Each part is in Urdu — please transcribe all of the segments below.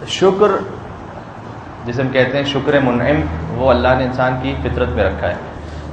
شکر جسے ہم کہتے ہیں شکر منعم، وہ اللہ نے انسان کی فطرت میں رکھا ہے.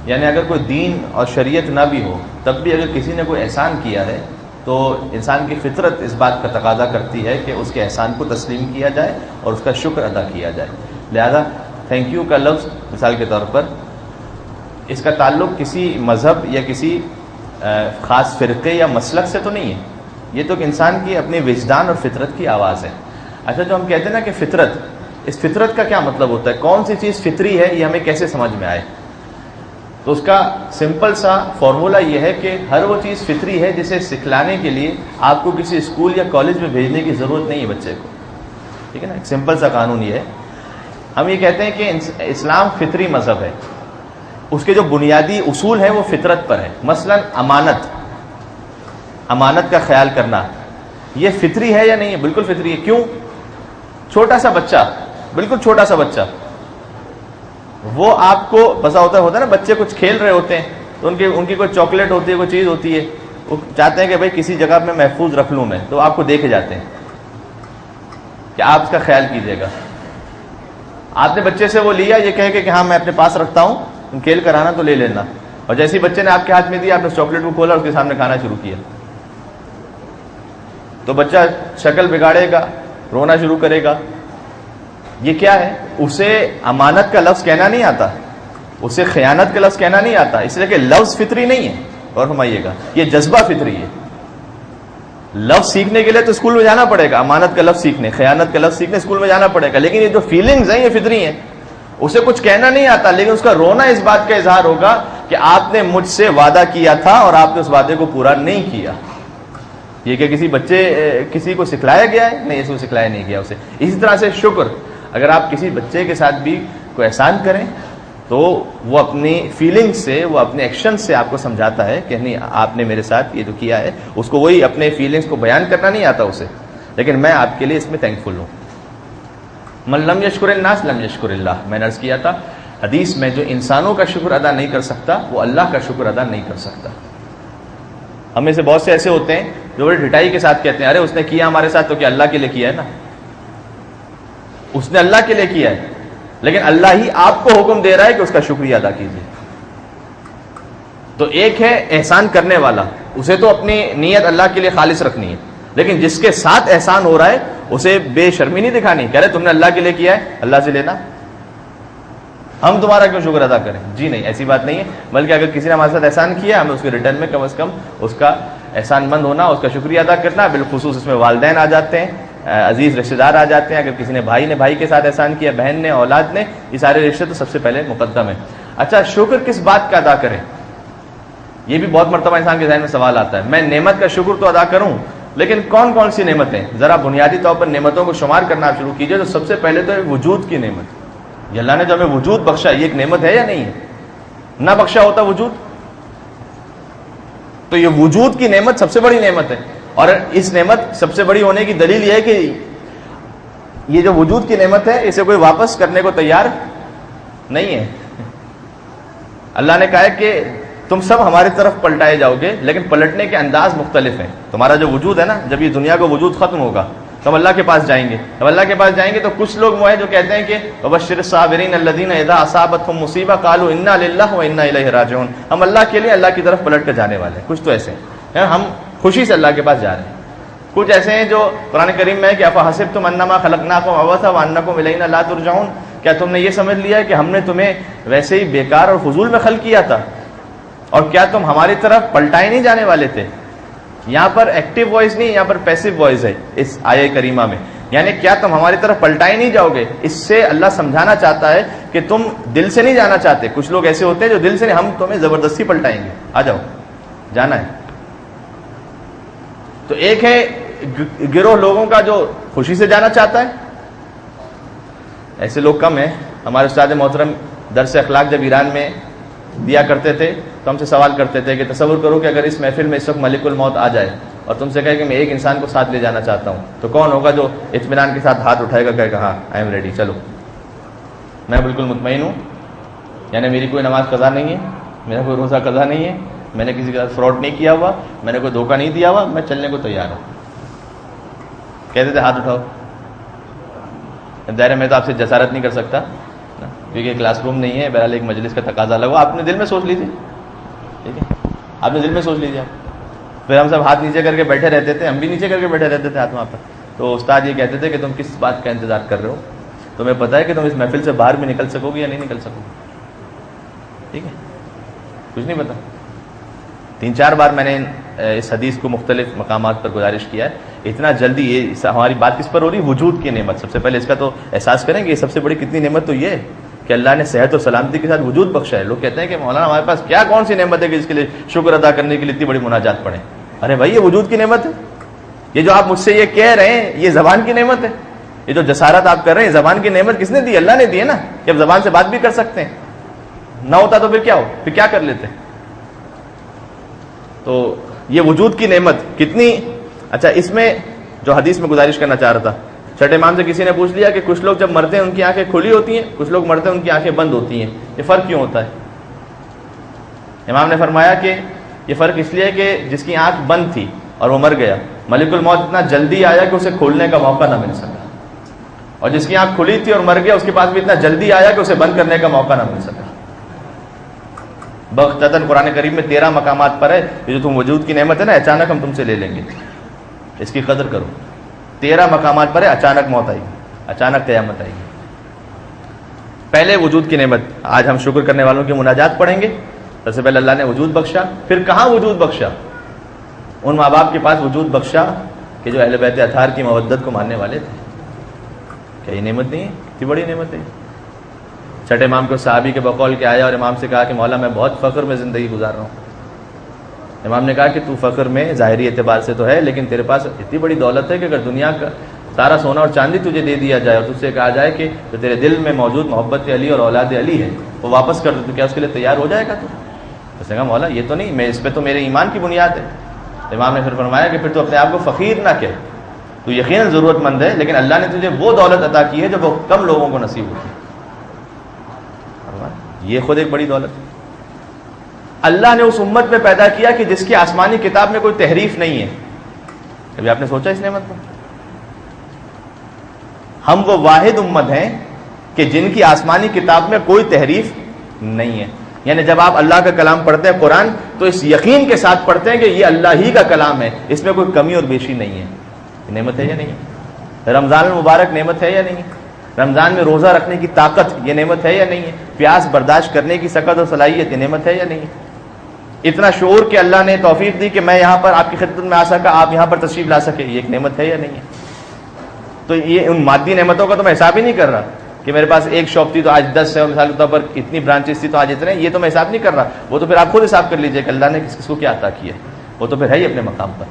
یعنی اگر کوئی دین اور شریعت نہ بھی ہو تب بھی اگر کسی نے کوئی احسان کیا ہے تو انسان کی فطرت اس بات کا تقاضا کرتی ہے کہ اس کے احسان کو تسلیم کیا جائے اور اس کا شکر ادا کیا جائے. لہذا تھینک یو کا لفظ مثال کے طور پر اس کا تعلق کسی مذہب یا کسی خاص فرقے یا مسلک سے تو نہیں ہے، یہ تو کہ انسان کی اپنے وجدان اور فطرت کی آواز ہے. اچھا، جو ہم کہتے ہیں نا کہ فطرت، اس فطرت کا کیا مطلب ہوتا ہے؟ کون سی چیز فطری ہے یہ ہمیں کیسے سمجھ میں آئے؟ تو اس کا سمپل سا فارمولہ یہ ہے کہ ہر وہ چیز فطری ہے جسے سکھلانے کے لیے آپ کو کسی اسکول یا کالج میں بھیجنے کی ضرورت نہیں ہے بچے کو. ٹھیک ہے نا، ایک سمپل سا قانون یہ ہے. ہم یہ کہتے ہیں کہ اسلام فطری مذہب ہے، اس کے جو بنیادی اصول ہیں وہ فطرت پر ہے. مثلا امانت کا خیال کرنا یہ فطری ہے یا نہیں ہے؟ بالکل فطری ہے. کیوں؟ چھوٹا سا بچہ، بالکل چھوٹا سا بچہ، وہ آپ کو پتا ہوتا ہے نا، بچے کچھ کھیل رہے ہوتے ہیں تو ان کی کوئی چاکلیٹ ہوتی ہے، کوئی چیز ہوتی ہے، وہ چاہتے ہیں کہ بھائی کسی جگہ میں محفوظ رکھ لوں میں، تو آپ کو دیکھے جاتے ہیں کہ آپ اس کا خیال کیجیے گا. آپ نے بچے سے وہ لیا یہ کہہ کے کہ ہاں میں اپنے پاس رکھتا ہوں، تم کھیل کر آنا تو لے لینا، اور جیسے ہی بچے نے آپ کے ہاتھ میں دیا آپ نے چاکلیٹ کو کھولا اور اس کے سامنے کھانا شروع کیا، تو بچہ شکل بگاڑے گا، رونا شروع کرے گا. یہ کیا ہے؟ اسے امانت کا لفظ کہنا نہیں آتا، اسے خیانت کا لفظ کہنا نہیں آتا، اس لیے کہ لفظ فطری نہیں ہے. اور فرمائیے گا یہ جذبہ فطری ہے. لفظ سیکھنے کے لیے تو اسکول میں جانا پڑے گا، امانت کا لفظ سیکھنے، خیانت کا لفظ سیکھنے اسکول میں جانا پڑے گا، لیکن یہ جو فیلنگز ہیں یہ فطری ہیں. اسے کچھ کہنا نہیں آتا لیکن اس کا رونا اس بات کا اظہار ہوگا کہ آپ نے مجھ سے وعدہ کیا تھا اور آپ نے اس وعدے کو پورا نہیں کیا. یہ کہ کسی کو سکھلایا گیا ہے؟ نہیں، اس کو سکھلایا نہیں گیا اسے. اسی طرح سے شکر، اگر آپ کسی بچے کے ساتھ بھی کوئی احسان کریں تو وہ اپنی فیلنگ سے، وہ اپنے ایکشن سے آپ کو سمجھاتا ہے کہ نہیں آپ نے میرے ساتھ یہ جو کیا ہے. اس کو وہی اپنے فیلنگس کو بیان کرنا نہیں آتا اسے، لیکن میں آپ کے لیے اس میں تھینکفل ہوں. من لم یشکر الناس لم یشکر اللہ، میں نے عرض کیا تھا حدیث میں جو انسانوں کا شکر ادا نہیں کر سکتا وہ اللہ کا شکر ادا نہیں کر سکتا. ہم میں سے بہت سے ایسے ہوتے ہیں جو بڑی ڈھٹائی کے ساتھ کہتے ہیں ارے اس نے کیا ہمارے ساتھ تو کیا اللہ کے لیے کیا ہے نا، اس نے اللہ کے لیے کیا ہے، لیکن اللہ ہی آپ کو حکم دے رہا ہے کہ اس کا شکریہ ادا کیجیے. تو ایک ہے احسان کرنے والا، اسے تو اپنی نیت اللہ کے لیے خالص رکھنی ہے، لیکن جس کے ساتھ احسان ہو رہا ہے اسے بے شرمی نہیں دکھانی، کہہ رہے تم نے اللہ کے لیے کیا ہے اللہ سے لینا، ہم تمہارا کیوں شکر ادا کریں. جی نہیں، ایسی بات نہیں ہے. بلکہ اگر کسی نے ہمارے ساتھ احسان کیا ہمیں اس کے ریٹرن میں کم از کم اس کا احسان مند ہونا، اس کا شکریہ ادا کرنا. بالخصوص اس میں والدین آ جاتے ہیں، عزیز رشتہ دار آ جاتے ہیں. اگر کسی نے بھائی کے ساتھ احسان کیا، بہن نے، اولاد نے، یہ سارے رشتے تو سب سے پہلے مقدم ہے. اچھا، شکر کس بات کا ادا کریں؟ یہ بھی بہت مرتبہ انسان کے ذہن میں سوال آتا ہے. میں نعمت کا شکر تو ادا کروں لیکن کون کون سی نعمتیں؟ ذرا بنیادی طور پر نعمتوں کو شمار کرنا آپ شروع کیجئے. تو سب سے پہلے تو وجود کی نعمت، یہ اللہ نے جو ہمیں وجود بخشا یہ ایک نعمت ہے یا نہیں ہے؟ نہ بخشا ہوتا وجود تو یہ وجود کی نعمت سب سے بڑی نعمت ہے. اور اس نعمت سب سے بڑی ہونے کی دلیل یہ ہے کہ یہ جو وجود کی نعمت ہے اسے کوئی واپس کرنے کو تیار نہیں ہے. اللہ نے کہا ہے کہ تم سب ہماری طرف پلٹائے جاؤ گے لیکن پلٹنے کے انداز مختلف ہیں. تمہارا جو وجود ہے نا، جب یہ دنیا کا وجود ختم ہوگا تو ہم اللہ کے پاس جائیں گے. جب اللہ کے پاس جائیں گے تو کچھ لوگ وہ ہیں جو کہتے ہیں کہ وبشر الصابرین الذین اذا اصابتهم مصیبہ قالوا انا للہ وانا الیہ راجعون، ہم اللہ کے لیے اللہ کی طرف پلٹ کر جانے والے ہیں. کچھ تو ایسے ہیں ہم خوشی سے اللہ کے پاس جا رہے ہیں. کچھ ایسے ہیں جو قرآن کریم میں ہے کہ افحسبتم انما خلقناکم عبثا وانکم الینا لا ترجعون، کیا تم نے یہ سمجھ لیا ہے کہ ہم نے تمہیں ویسے ہی بیکار اور فضول میں خلق کیا تھا اور کیا تم ہماری طرف پلٹائے نہیں جانے والے تھے؟ یہاں پر ایکٹیو وائس نہیں، یہاں پر پیسیو وائس ہے اس آیہ کریمہ میں. یعنی کیا تم ہماری طرف پلٹائے نہیں جاؤ گے؟ اس سے اللہ سمجھانا چاہتا ہے کہ تم دل سے نہیں جانا چاہتے. کچھ لوگ ایسے ہوتے ہیں جو دل سے نہیں، ہم تمہیں زبردستی پلٹائیں گے، آ جاؤ جانا ہے. تو ایک ہے گروہ لوگوں کا جو خوشی سے جانا چاہتا ہے. ایسے لوگ کم ہیں. ہمارے استاد محترم درس اخلاق جب ایران میں دیا کرتے تھے تو ہم سے سوال کرتے تھے کہ تصور کرو کہ اگر اس محفل میں اس وقت ملک الموت آ جائے اور تم سے کہے کہ میں ایک انسان کو ساتھ لے جانا چاہتا ہوں، تو کون ہوگا جو اطمینان کے ساتھ ہاتھ اٹھائے گا، کہے گا ہاں آئی ایم ریڈی، چلو میں بالکل مطمئن ہوں، یعنی میری کوئی نماز قضا نہیں ہے، میرا کوئی روزہ قضا نہیں ہے، میں نے کسی کے ساتھ فراڈ نہیں کیا ہوا، میں نے کوئی دھوکہ نہیں دیا ہوا، میں چلنے کو تیار ہوں. کہتے تھے ہاتھ اٹھاؤ. ظاہر ہے میں تو آپ سے جسارت نہیں کر سکتا کیونکہ کلاس روم نہیں ہے، بہرحال ایک مجلس کا تقاضا لگا، آپ نے دل میں سوچ لیجیے، ٹھیک ہے، آپ نے دل میں سوچ لیجیے آپ۔ پھر ہم سب ہاتھ نیچے کر کے بیٹھے رہتے تھے، ہم بھی نیچے کر کے بیٹھے رہتے تھے ہاتھ وہاں پر، تو استاد یہ کہتے تھے کہ تم کس بات کا انتظار کر رہے ہو، تمہیں پتہ ہے کہ تم اس محفل سے باہر بھی نکل سکو گے یا نہیں نکل سکو گے، ٹھیک ہے، کچھ نہیں پتا۔ 3-4 بار میں نے اس حدیث کو مختلف مقامات پر گزارش کیا ہے، اتنا جلدی یہ ہماری بات کس پر ہو رہی، وجود کی نعمت۔ سب سے پہلے اس کا تو احساس کریں کہ یہ سب سے بڑی کتنی نعمت تو یہ ہے کہ اللہ نے صحت و سلامتی کے ساتھ وجود بخشا ہے۔ لوگ کہتے ہیں کہ مولانا ہمارے پاس کیا کون سی نعمت ہے کہ جس کے لیے شکر ادا کرنے کے لیے اتنی بڑی مناجات پڑھیں۔ ارے بھائی، یہ وجود کی نعمت ہے، یہ جو آپ مجھ سے یہ کہہ رہے ہیں یہ زبان کی نعمت ہے، یہ جو جسارت آپ کر رہے ہیں زبان کی نعمت کس نے دی؟ اللہ نے دی ہے نا، کہ اب زبان سے بات بھی کر سکتے ہیں، نہ ہوتا تو پھر کیا ہو، پھر کیا کر لیتے۔ تو یہ وجود کی نعمت کتنی اچھا۔ اس میں جو حدیث میں گزارش کرنا چاہ رہا تھا، چھٹے امام سے کسی نے پوچھ لیا کہ کچھ لوگ جب مرتے ہیں ان کی آنکھیں کھلی ہوتی ہیں، کچھ لوگ مرتے ہیں ان کی آنکھیں بند ہوتی ہیں، یہ فرق کیوں ہوتا ہے؟ امام نے فرمایا کہ یہ فرق اس لیے کہ جس کی آنکھ بند تھی اور وہ مر گیا، ملک الموت اتنا جلدی آیا کہ اسے کھولنے کا موقع نہ مل سکا، اور جس کی آنکھ کھلی تھی اور مر گیا اس کے پاس بھی اتنا جلدی آیا کہ اسے بند کرنے کا موقع نہ مل سکا۔ بغتتاً قرآن کریم میں 13 مقامات پر ہے یہ جو تم وجود کی نعمت ہے نا، اچانک ہم تم سے لے لیں گے، اس کی قدر کرو۔ 13 مقامات پر ہے اچانک موت آئی، اچانک قیامت آئی۔ پہلے وجود کی نعمت، آج ہم شکر کرنے والوں کی مناجات پڑھیں گے۔ سب سے پہلے اللہ نے وجود بخشا، پھر کہاں وجود بخشا؟ ان ماں باپ کے پاس وجود بخشا کہ جو اہل بیت اطہار کی مودت کو ماننے والے تھے۔ کیا یہ نعمت نہیں ہے؟ اتنی بڑی نعمت ہے۔ چھٹے امام کو صحابی کے بقول کے آیا اور امام سے کہا کہ مولا میں بہت فخر میں زندگی گزار رہا ہوں۔ امام نے کہا کہ تو فخر میں ظاہری اعتبار سے تو ہے، لیکن تیرے پاس اتنی بڑی دولت ہے کہ اگر دنیا کا سارا سونا اور چاندی تجھے دے دیا جائے اور تجھ سے کہا جائے کہ جو تیرے دل میں موجود محبت علی اور اولاد علی ہے وہ واپس کر دو، تو کیا اس کے لیے تیار ہو جائے گا؟ تو اس نے کہا مولا یہ تو نہیں، میں اس پہ تو میرے ایمان کی بنیاد ہے۔ امام نے پھر فرمایا کہ پھر تو اپنے آپ کو فقیر نہ کہہ، تو یقیناً ضرورت مند ہے، لیکن اللہ نے تجھے وہ دولت عطا کی ہے جو وہ کم لوگوں کو نصیب ہوتی ہے۔ یہ خود ایک بڑی دولت ہے۔ اللہ نے اس امت میں پیدا کیا کہ جس کی آسمانی کتاب میں کوئی تحریف نہیں ہے۔ کبھی آپ نے سوچا اس نعمت کو؟ ہم وہ واحد امت ہیں کہ جن کی آسمانی کتاب میں کوئی تحریف نہیں ہے، یعنی جب آپ اللہ کا کلام پڑھتے ہیں قرآن تو اس یقین کے ساتھ پڑھتے ہیں کہ یہ اللہ ہی کا کلام ہے، اس میں کوئی کمی اور بیشی نہیں ہے۔ یہ نعمت ہے یا نہیں ہے؟ رمضان المبارک نعمت ہے یا نہیں ہے؟ رمضان میں روزہ رکھنے کی طاقت یہ نعمت ہے یا نہیں ہے؟ پیاس برداشت کرنے کی سکت اور صلاحیت یہ نعمت ہے یا نہیں ہے؟ اتنا شعور کہ اللہ نے توفیق دی کہ میں یہاں پر آپ کی خدمت میں آ سکا، آپ یہاں پر تشریف لا سکے، یہ ایک نعمت ہے یا نہیں ہے؟ تو یہ ان مادی نعمتوں کا تو میں حساب ہی نہیں کر رہا کہ میرے پاس ایک شاپ تھی تو آج 10 ہے، اور مثال کے طور پر اتنی برانچز تھی تو آج اتنے، یہ تو میں حساب نہیں کر رہا۔ وہ تو پھر آپ خود حساب کر لیجئے کہ اللہ نے کس کس کو کیا عطا کیا ہے، وہ تو پھر ہے ہی اپنے مقام پر۔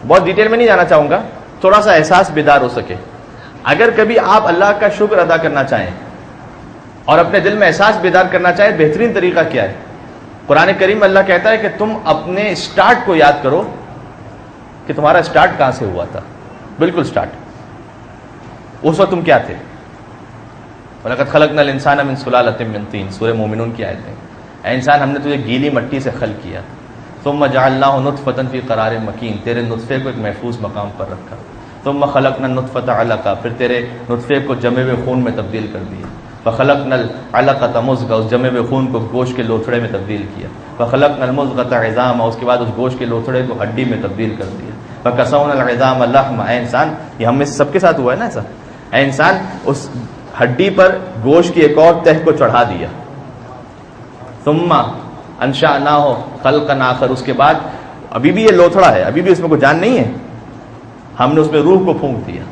بہت ڈیٹیل میں نہیں جانا چاہوں گا، تھوڑا سا احساس بیدار ہو سکے۔ اگر کبھی آپ اللہ کا شکر ادا کرنا چاہیں اور اپنے دل میں احساس بیدار کرنا چاہیں، بہترین طریقہ کیا ہے؟ قرآن کریم میں اللہ کہتا ہے کہ تم اپنے اسٹارٹ کو یاد کرو کہ تمہارا اسٹارٹ کہاں سے ہوا تھا، بالکل اسٹارٹ، اس وقت تم کیا تھے۔ وَلَقَدْ خَلَقْنَا الْإِنسَانَ مِنْ سُلَالَةٍ مِّن طِينٍ، سورہ مومنون کی آیت ہے۔ اے انسان، ہم نے تجھے گیلی مٹی سے خلق کیا، ثُمَّ جَعَلْنَاهُ نُطْفَةً فِي قَرَارٍ مَّكِينٍ، تیرے نطفے کو ایک محفوظ مقام پر رکھا، ثُمَّ خَلَقْنَا النُّطْفَةَ عَلَقَةً، پھر تیرے نطفے کو جمے ہوئے خون میں تبدیل کر دیا، فَخَلَقْنَا الْعَلَقَةَ مُضْغَةً، اس جمے ہوئے خون کو گوشت کے لوتھڑے میں تبدیل کیا، فَخَلَقْنَا الْمُضْغَةَ عِظَامًا، اس کے بعد اس گوشت کے لوتھڑے کو ہڈی میں تبدیل کر دیا، فَكَسَوْنَا الْعِظَامَ لَحْمًا، اے انسان، یہ ہم میں سب کے ساتھ ہوا ہے نا ایسا، اے انسان اس ہڈی پر گوشت کی ایک اور تہ کو چڑھا دیا، ثُمَّ أَنشَأْنَاهُ خَلْقًا آخر، اس کے بعد ابھی بھی یہ لوتھڑا ہے، ابھی بھی اس میں کوئی جان نہیں ہے، ہم نے اس میں روح کو پھونک دیا،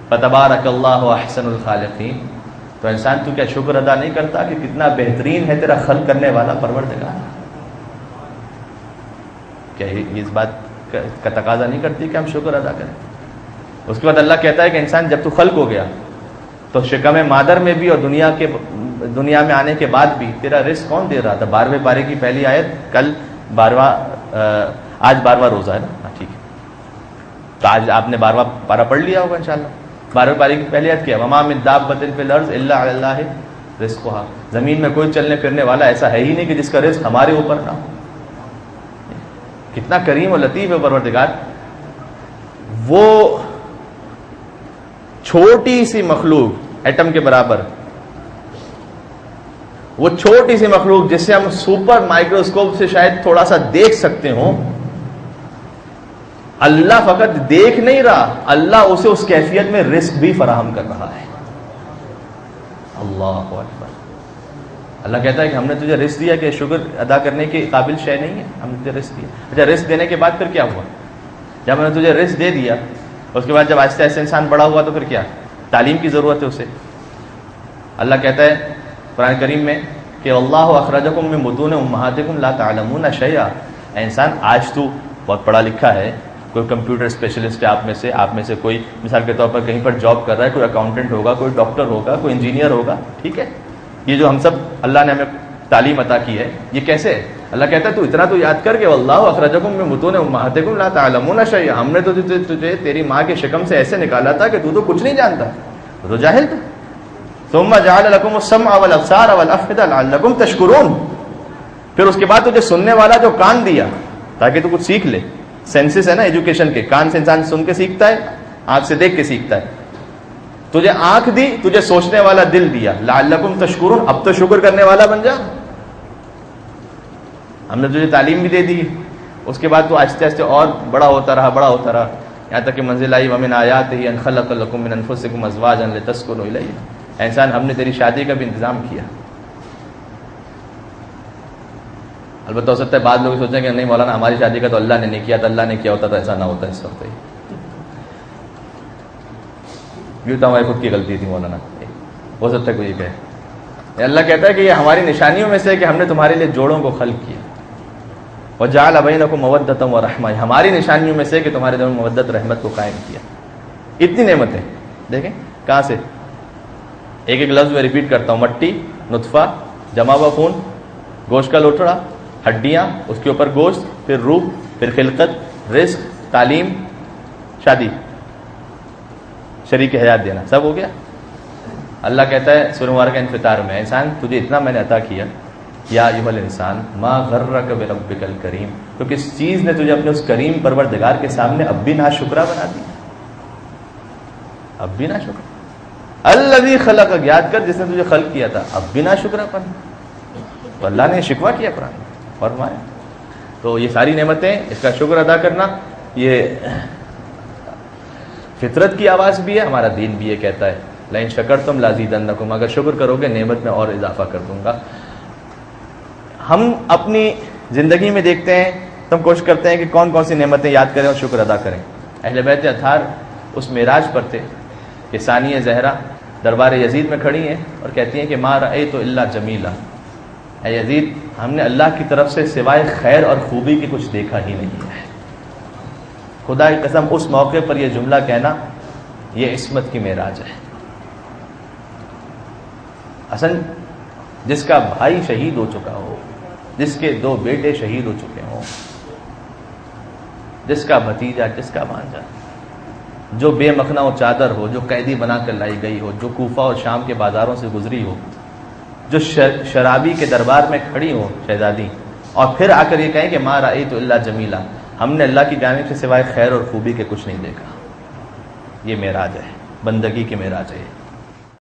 فَتَبَارَكَ اللَّهُ أَحْسَنُ الْخَالِقِينَ۔ تو انسان تو کیا شکر ادا نہیں کرتا کہ کتنا بہترین ہے تیرا خلق کرنے والا پروردگار؟ کیا یہ اس بات کا تقاضا نہیں کرتی کہ ہم شکر ادا کریں؟ اس کے بعد اللہ کہتا ہے کہ انسان جب تو خلق ہو گیا تو شکم مادر میں بھی اور دنیا میں آنے کے بعد بھی تیرا رزق کون دے رہا تھا؟ 12ویں پارے کی پہلی آیت، کل 12واں، آج 12واں روزہ ہے نا، ٹھیک ہے، تو آج آپ نے 12واں پارہ پڑھ لیا ہوگا انشاءاللہ۔ 12ویں پارے کی پہلی آیت کیا ہے؟ وَمَا مِن دَابَّةٍ فِي الْأَرْضِ إِلَّا عَلَى اللَّهِ رِزْقُهَا، زمین میں کوئی چلنے پھرنے والا ایسا ہے ہی نہیں کہ جس کا رزق ہمارے اوپر نہ ہو۔ کتنا کریم اور لطیف ہے پروردگار۔ وہ چھوٹی سی مخلوق ایٹم کے برابر، وہ چھوٹی سی مخلوق جسے ہم سپر مائکروسکوپ سے شاید تھوڑا سا دیکھ سکتے ہوں، اللہ فقط دیکھ نہیں رہا، اللہ اسے اس کیفیت میں رزق بھی فراہم کر رہا ہے۔ اللہ اکبر۔ اللہ کہتا ہے کہ ہم نے تجھے رزق دیا کہ شکر ادا کرنے کے قابل شے نہیں ہے، ہم نے تجھے رزق دیا۔ اچھا رزق دینے کے بعد پھر کیا ہوا؟ جب ہم نے تجھے رزق دے دیا، اس کے بعد جب آہستہ آہستہ انسان بڑا ہوا تو پھر کیا؟ تعلیم کی ضرورت ہے اسے۔ اللہ کہتا ہے قرآن کریم میں کہ اللہ اخرجکم من بطون امہاتکم لا تعلمون شیئا، اے انسان آج تو بہت پڑھا لکھا ہے، کوئی کمپیوٹر اسپیشلسٹ ہے آپ میں سے کوئی مثال کے طور پر کہیں پر جاب کر رہا ہے، کوئی اکاؤنٹنٹ ہوگا، کوئی ڈاکٹر ہوگا، کوئی انجینئر ہوگا، ٹھیک ہے، یہ جو ہم سب اللہ نے ہمیں تعلیم عطا کی ہے، یہ کیسے ہے؟ اللہ کہتا ہے تو اتنا تو یاد کر کہ واللہ اخرجکم من بطون امہاتکم لا تعلمون شیئا، ہم نے تو تجھے تیری ماں کے شکم سے ایسے نکالا تھا کہ تو کچھ نہیں جانتا، تو جاہل تھا۔ ثم جعل لكم السمع والابصار والافئدة لعلكم تشکرون، پھر اس کے بعد تجھے سننے والا جو کان دیا تاکہ تو کچھ سیکھ لے۔ سینسز ہے نا ایجوکیشن کے، کان سے انسان سن کے سیکھتا ہے، آنکھ سے دیکھ کے سیکھتا ہے۔ تجھے آنکھ دی، تجھے سوچنے والا دل دیا، لعلکم تشکرون، اب تو شکر کرنے والا بن جا۔ ہم نے تجھے تعلیم بھی دے دی، اس کے بعد تو آہستہ آہستہ اور بڑا ہوتا رہا، یہاں تک کہ منزل آئی ومن آیاتہ ان خلق لکم من انفسکم ازواجا لتسکنوا الیہا، انسان ہم نے تیری شادی کا بھی انتظام کیا۔ البتہ ہو سکتا ہے بعض لوگ سوچیں کہ نہیں مولانا ہماری شادی کا تو اللہ نے نہیں کیا، تو اللہ نے کیا ہوتا تو ایسا نہ ہوتا اس وقت۔ یہ تو ہماری خود کی غلطی تھی مولانا، ہو سکتا ہے کوئی یہ کہے۔ اللہ کہتا ہے کہ یہ ہماری نشانیوں میں سے ہے کہ ہم نے تمہارے لیے جوڑوں کو خلق کیا، وجعل بینکم مودۃ ورحمہ، ہماری نشانیوں میں سے کہ تمہارے دونوں مودت رحمت کو قائم کیا۔ اتنی نعمتیں دیکھیں کہاں سے، ایک ایک لفظ میں ریپیٹ کرتا ہوں، مٹی، نطفہ، جمع ہوا خون، گوشت کا لوٹڑا، ہڈیاں، اس کے اوپر گوشت، پھر روح، پھر خلقت، رزق، تعلیم، شادی، شریک حیات دینا، سب ہو گیا۔ اللہ کہتا ہے سورہ مبارکہ انفطار میں، انسان تجھے اتنا میں نے عطا کیا، یا ایھا الانسان ما غرک بربک الکریم، تو کس چیز نے تجھے اپنے اس کریم پروردگار کے سامنے اب بھی ناشکرا بنا دیا، اب بھی ناشکرا۔ الذی خلقک، یاد کر جس نے تجھے خلق کیا تھا، اب بھی ناشکرا بنا۔ تو اللہ نے شکوہ کیا قرآن میں، فرمایا۔ تو یہ ساری نعمتیں، اس کا شکر ادا کرنا، یہ فطرت کی آواز بھی ہے، ہمارا دین بھی یہ کہتا ہے لئن شکرتم لازیدنکم، اگر شکر کرو گے نعمت میں اور اضافہ کر دوں گا۔ ہم اپنی زندگی میں دیکھتے ہیں، ہم کوشش کرتے ہیں کہ کون کون سی نعمتیں یاد کریں اور شکر ادا کریں۔ اہل بیت اطہار اس معراج پر تھے کہ ثانیہ زہرا دربار یزید میں کھڑی ہیں اور کہتی ہیں کہ ما رأیت الا جمیلا، اے یزید ہم نے اللہ کی طرف سے سوائے خیر اور خوبی کی کچھ دیکھا ہی نہیں ہے۔ خدا کی قسم اس موقع پر یہ جملہ کہنا یہ عصمت کی معراج ہے۔ اصل جس کا بھائی شہید ہو چکا ہو، جس کے 2 بیٹے شہید ہو چکے ہوں، جس کا بھتیجا، جس کا بھانجا، جو بے مخنا و چادر ہو، جو قیدی بنا کر لائی گئی ہو، جو کوفہ اور شام کے بازاروں سے گزری ہو، جو شرابی کے دربار میں کھڑی ہو شہزادی، اور پھر آ کر یہ کہیں کہ ما رأیت الا جمیلا، ہم نے اللہ کی جانب سے سوائے خیر اور خوبی کے کچھ نہیں دیکھا۔ یہ معراج ہے، بندگی کی معراج ہے۔